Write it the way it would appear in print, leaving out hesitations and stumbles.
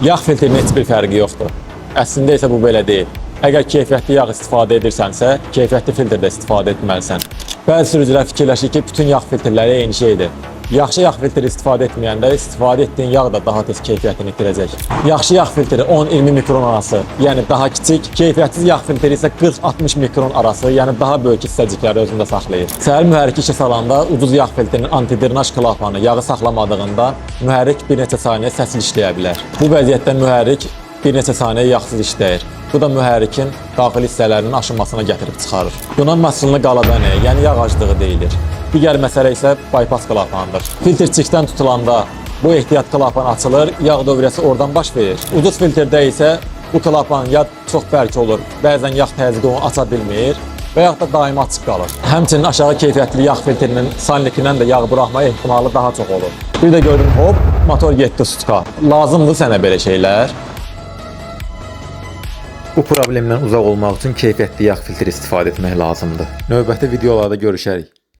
Yağ filtrinin heç bir fərqi yoxdur. Əslində isə bu belə deyil. Əgər keyfiyyətli yağ istifadə edirsənsə, keyfiyyətli filtrdə istifadə etməlisən. Bəzi sürücülər fikirləşir ki, bütün yağ filtrləri eyni şeydir. Yaxşı yağ filtri istifadə etməyəndə istifadə etdiyin yağ da daha tez keyfiyyətini itirəcək. Yaxşı yağ filtri 10-20 mikron arası, yəni daha kiçik, keyfiyyətsiz yağ filtri isə 40-60 mikron arası, yəni daha böyük hissəcikləri özündə saxlayır. Səhər mühərriki işə salanda ucuz yağ filtrinin antidrenaj klapanı yağı saxlamadığında mühərrik bir neçə saniyə səsiz işləyə bilər. Bu vəziyyətdə mühərrik bir neçə saniyə yağsız işləyir. Bu da mühərrikin daxili hissələrinin aşınmasına gətirib çıxarır. Buna maşınlı qalabəni, yəni yağ aclığı deyilir. Digər məsələ isə bypass klapanıdır. Filtrçikdən tutulanda bu ehtiyat klapanı açılır, yağ dövrəsi oradan baş verir. Ucuz filtrdə isə bu klapan ya çox bərk olur, bəzən yağ təzyiqi onu aça bilmir və yaxud da daimi açıq qalır. Həmçinin aşağı keyfiyyətli yağ filtrinin salnikindən də yağ buraxma ehtimalı daha çox olur. Bir də gördüm, hop, motor getdi sutka. Lazımdır sənə belə şeylər. Bu problemdən uzaq olmaq üçün keyfiyyətli yağ filtri istifadə etmək lazımdır. Növbəti videolarda görüşərik.